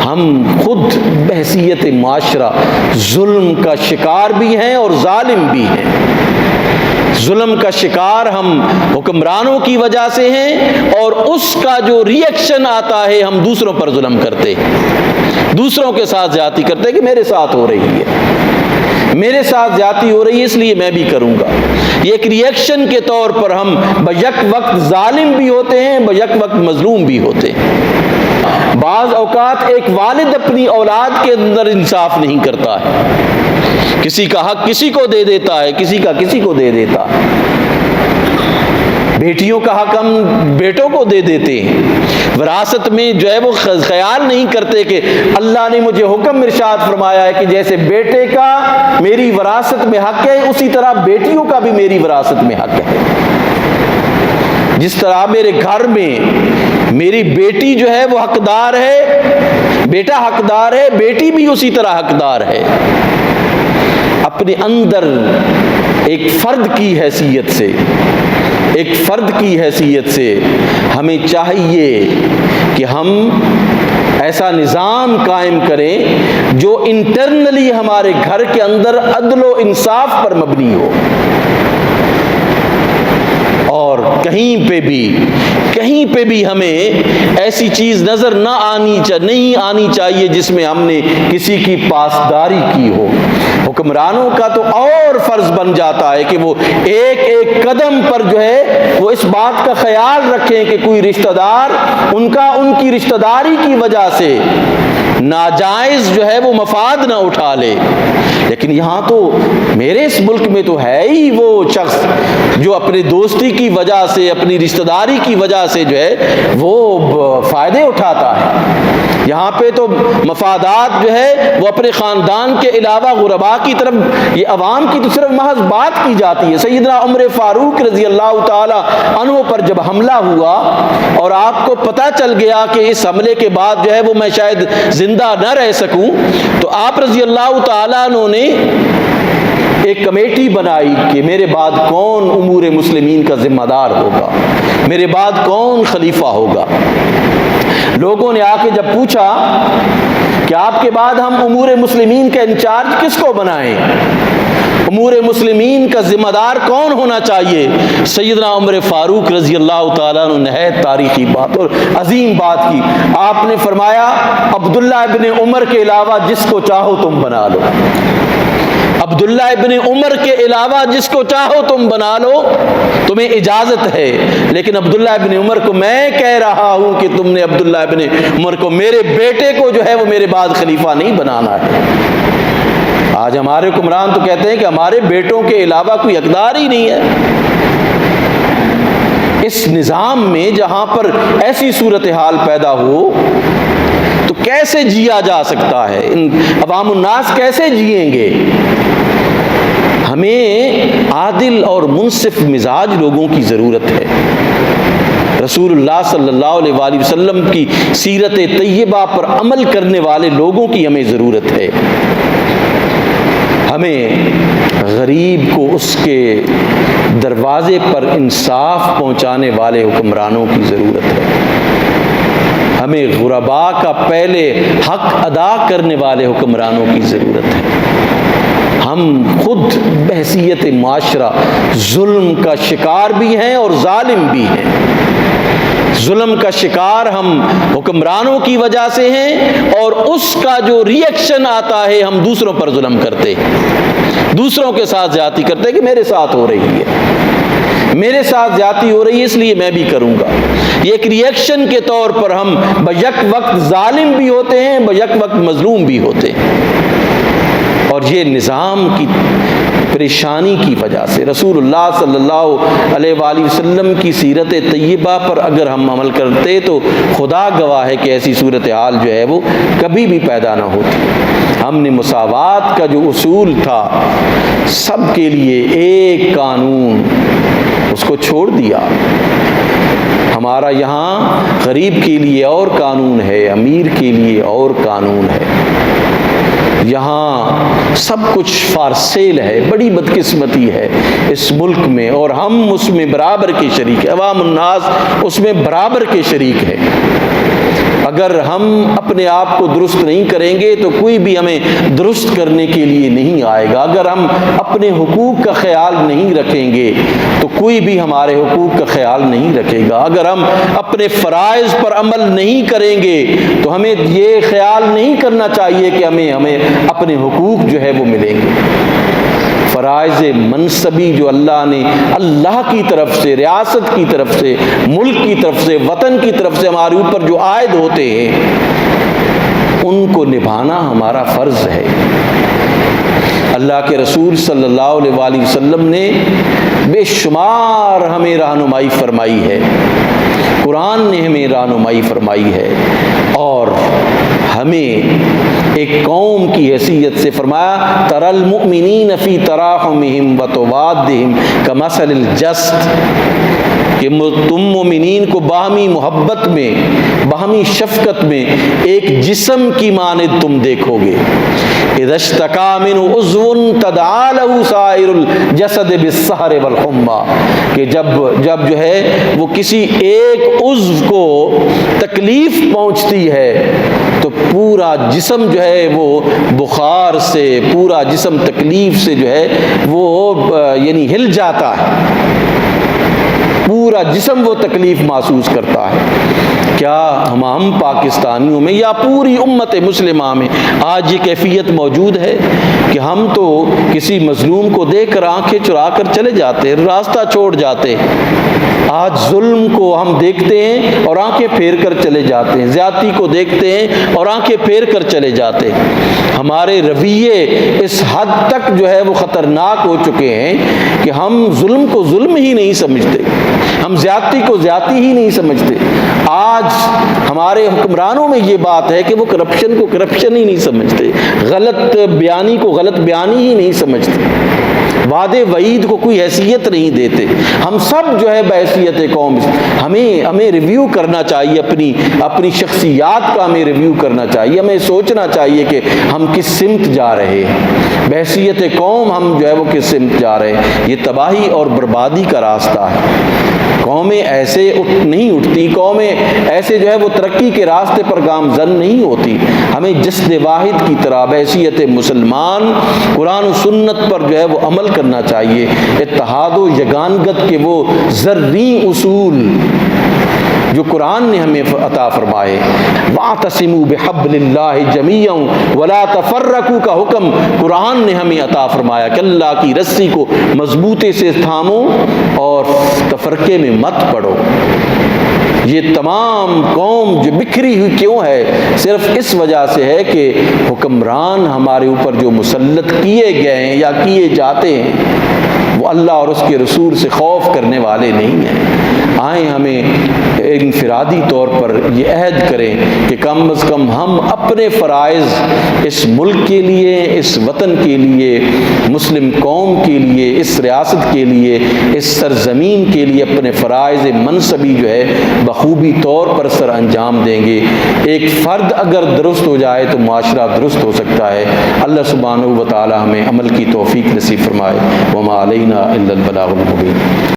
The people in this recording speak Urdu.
ہم خود بحیثیت معاشرہ ظلم کا شکار بھی ہیں اور ظالم بھی ہیں۔ ظلم کا شکار ہم حکمرانوں کی وجہ سے ہیں، اور اس کا جو ری ایکشن آتا ہے ہم دوسروں پر ظلم کرتے ہیں، دوسروں کے ساتھ زیادتی کرتے ہیں کہ میرے ساتھ ہو رہی ہے، میرے ساتھ زیادتی ہو رہی ہے اس لیے میں بھی کروں گا۔ یہ ایک ری ایکشن کے طور پر ہم بیک وقت ظالم بھی ہوتے ہیں، بیک وقت مظلوم بھی ہوتے ہیں۔ بعض اوقات ایک والد اپنی اولاد کے اندر انصاف نہیں کرتا ہے، کسی کا حق کسی کو دے دیتا ہے، کسی کا کسی کو دے دیتا ہے۔ بیٹیوں کا حق ہم بیٹوں کو دے دیتے ہیں، وراثت میں جو ہے وہ خیال نہیں کرتے کہ اللہ نے مجھے حکم ارشاد فرمایا ہے کہ جیسے بیٹے کا میری وراثت میں حق ہے اسی طرح بیٹیوں کا بھی میری وراثت میں حق ہے۔ جس طرح میرے گھر میں میری بیٹی جو ہے وہ حقدار ہے، بیٹا حقدار ہے، بیٹی بھی اسی طرح حقدار ہے۔ اپنے اندر ایک فرد کی حیثیت سے، ایک فرد کی حیثیت سے ہمیں چاہیے کہ ہم ایسا نظام قائم کریں جو انٹرنلی ہمارے گھر کے اندر عدل و انصاف پر مبنی ہو، اور کہیں پہ بھی ہمیں ایسی چیز نظر نہیں آنی چاہیے جس میں ہم نے کسی کی پاسداری کی ہو۔ حکمرانوں کا تو اور فرض بن جاتا ہے کہ وہ ایک ایک قدم پر جو ہے وہ اس بات کا خیال رکھیں کہ کوئی رشتہ دار ان کی رشتہ داری کی وجہ سے ناجائز جو ہے وہ مفاد نہ اٹھا لے۔ لیکن یہاں تو میرے اس ملک میں تو ہے ہی وہ شخص جو اپنی دوستی کی وجہ سے، اپنی رشتہ داری کی وجہ سے جو ہے وہ فائدے اٹھاتا ہے۔ یہاں پہ تو مفادات جو ہے وہ اپنے خاندان کے علاوہ غرباء کی طرف، یہ عوام کی تو صرف محض بات کی جاتی ہے۔ سیدنا عمر فاروق رضی اللہ تعالی عنہ پر جب حملہ ہوا اور آپ کو پتہ چل گیا کہ اس حملے کے بعد جو ہے وہ میں شاید زندہ نہ رہ سکوں، تو آپ رضی اللہ تعالیٰ عنہ نے ایک کمیٹی بنائی کہ میرے بعد کون امور مسلمین کا ذمہ دار ہوگا، میرے بعد کون خلیفہ ہوگا۔ لوگوں نے آ کے جب پوچھا کہ آپ کے بعد ہم امور مسلمین کا انچارج کس کو بنائیں، امور مسلمین کا ذمہ دار کون ہونا چاہیے، سیدنا عمر فاروق رضی اللہ تعالیٰ عنہ نے نہایت تاریخی بات اور عظیم بات کی۔ آپ نے فرمایا عبداللہ ابن عمر کے علاوہ جس کو چاہو تم بنا لو، عبداللہ ابن عمر کے علاوہ جس کو چاہو تم بنا لو، تمہیں اجازت ہے، لیکن عبداللہ ابن عمر کو میں کہہ رہا ہوں کہ تم نے عبداللہ ابن عمر کو، میرے بیٹے کو جو ہے وہ میرے بعد خلیفہ نہیں بنانا ہے۔ آج ہمارے حکمران تو کہتے ہیں کہ ہمارے بیٹوں کے علاوہ کوئی حقدار ہی نہیں ہے۔ اس نظام میں جہاں پر ایسی صورتحال پیدا ہو تو کیسے جیا جا سکتا ہے، عوام الناس کیسے جئیں گے؟ ہمیں عادل اور منصف مزاج لوگوں کی ضرورت ہے۔ رسول اللہ صلی اللہ علیہ وآلہ وسلم کی سیرت طیبہ پر عمل کرنے والے لوگوں کی ہمیں ضرورت ہے۔ ہمیں غریب کو اس کے دروازے پر انصاف پہنچانے والے حکمرانوں کی ضرورت ہے۔ ہمیں غرباء کا پہلے حق ادا کرنے والے حکمرانوں کی ضرورت ہے۔ ہم خود بحیثیت معاشرہ ظلم کا شکار بھی ہیں اور ظالم بھی ہیں۔ ظلم کا شکار ہم حکمرانوں کی وجہ سے ہیں، اور اس کا جو ری ایکشن آتا ہے ہم دوسروں پر ظلم کرتے ہیں، دوسروں کے ساتھ زیادتی کرتے ہیں کہ میرے ساتھ ہو رہی ہے، میرے ساتھ زیادتی ہو رہی ہے اس لیے میں بھی کروں گا۔ یہ ایک ری ایکشن کے طور پر ہم بیک وقت ظالم بھی ہوتے ہیں، بیک وقت مظلوم بھی ہوتے ہیں۔ اور یہ نظام کی پریشانی کی وجہ سے رسول اللہ صلی اللہ علیہ وآلہ وسلم کی سیرت طیبہ پر اگر ہم عمل کرتے تو خدا گواہ ہے کہ ایسی صورتحال جو ہے وہ کبھی بھی پیدا نہ ہوتی۔ ہم نے مساوات کا جو اصول تھا، سب کے لیے ایک قانون، اس کو چھوڑ دیا۔ ہمارا یہاں غریب کے لیے اور قانون ہے، امیر کے لیے اور قانون ہے۔ یہاں سب کچھ فار سیل ہے، بڑی بدقسمتی ہے اس ملک میں، اور ہم اس میں برابر کے شریک ہیں، عوام الناس اس میں برابر کے شریک ہے۔ اگر ہم اپنے آپ کو درست نہیں کریں گے تو کوئی بھی ہمیں درست کرنے کے لیے نہیں آئے گا۔ اگر ہم اپنے حقوق کا خیال نہیں رکھیں گے تو کوئی بھی ہمارے حقوق کا خیال نہیں رکھے گا۔ اگر ہم اپنے فرائض پر عمل نہیں کریں گے تو ہمیں یہ خیال نہیں کرنا چاہیے کہ ہمیں اپنے حقوق جو ہے وہ ملیں گے۔ فرائض منصبی جو اللہ نے اللہ کی طرف سے، ریاست کی طرف سے، ملک کی طرف سے، وطن کی طرف سے ہمارے اوپر جو عائد ہوتے ہیں، ان کو نبھانا ہمارا فرض ہے۔ اللہ کے رسول صلی اللہ علیہ وآلہ وسلم نے بے شمار ہمیں رہنمائی فرمائی ہے، قرآن نے ہمیں رہنمائی فرمائی ہے، اور ہمیں ایک قوم کی حیثیت سے فرمایا تَرَى الْمُؤْمِنِينَ فِي تَرَاحُمِهِمْ وَتَوَادِّهِمْ كَمَثَلِ الْجَسَدِ کہ تم مومنین کو باہمی محبت میں، باہمی شفقت میں ایک جسم کی مانند تم دیکھو گے۔ اِذَا اشْتَكَىٰ مِنْهُ عُضْوٌ تَدَاعَىٰ لَهُ سَائِرُ الْجَسَدِ بِالسَّهْرِ وَالْحُمَّىٰ کہ جب جو ہے وہ کسی ایک عضو کو تکلیف پہنچتی ہے تو پورا جسم جو ہے وہ بخار سے، پورا جسم تکلیف سے جو ہے وہ یعنی ہل جاتا ہے، پورا جسم وہ تکلیف محسوس کرتا ہے۔ کیا ہم پاکستانیوں میں یا پوری امت مسلمہ میں آج یہ کیفیت موجود ہے کہ ہم تو کسی مظلوم کو دیکھ کر آنکھیں چرا کر چلے جاتے، راستہ چھوڑ جاتے؟ آج ظلم کو ہم دیکھتے ہیں اور آنکھیں پھیر کر چلے جاتے ہیں، زیادتی کو دیکھتے ہیں اور آنکھیں پھیر کر چلے جاتے ہیں۔ ہمارے رویے اس حد تک جو ہے وہ خطرناک ہو چکے ہیں کہ ہم ظلم کو ظلم ہی نہیں سمجھتے، ہم زیادتی کو زیادتی ہی نہیں سمجھتے۔ آج ہمارے حکمرانوں میں یہ بات ہے کہ وہ کرپشن کو کرپشن ہی نہیں سمجھتے، غلط بیانی کو غلط بیانی ہی نہیں سمجھتے، وعدے وعید کو کوئی حیثیت نہیں دیتے۔ ہم سب جو ہے بحیثیت قوم ہمیں ریویو کرنا چاہیے، اپنی شخصیات کا ہمیں ریویو کرنا چاہیے، ہمیں سوچنا چاہیے کہ ہم کس سمت جا رہے ہیں، بحیثیت قوم ہم جو ہے وہ کس سمت جا رہے ہیں۔ یہ تباہی اور بربادی کا راستہ ہے۔ قومیں ایسے نہیں اٹھتی، قومیں ایسے جو ہے وہ ترقی کے راستے پر گامزن نہیں ہوتی۔ ہمیں جسد واحد کی طرح بحیثیت مسلمان قرآن و سنت پر جو ہے وہ عمل کرنا چاہیے، اتحاد و یگانگت کے وہ زرعی اصول جو قرآن نے ہمیں عطا فرمائے، وَاعْتَصِمُوا بِحَبْلِ اللَّهِ جَمِيعًا وَلَا تَفَرَّقُوا کا حکم قرآن نے ہمیں عطا فرمایا کہ اللہ کی رسی کو مضبوطی سے تھامو اور تفرقے میں مت پڑو۔ یہ تمام قوم جو بکھری ہوئی کیوں ہے؟ صرف اس وجہ سے ہے کہ حکمران ہمارے اوپر جو مسلط کیے گئے ہیں یا کیے جاتے ہیں وہ اللہ اور اس کے رسول سے خوف کرنے والے نہیں ہیں۔ آئیں ہمیں انفرادی طور پر یہ عہد کریں کہ کم از کم ہم اپنے فرائض اس ملک کے لیے، اس وطن کے لیے، مسلم قوم کے لیے، اس ریاست کے لیے، اس سرزمین کے لیے اپنے فرائض منصبی جو ہے بخوبی طور پر سر انجام دیں گے۔ ایک فرد اگر درست ہو جائے تو معاشرہ درست ہو سکتا ہے۔ اللہ سبحانہ و تعالی ہمیں عمل کی توفیق نصیب فرمائے۔ وما علینا الا البلاغ المبین۔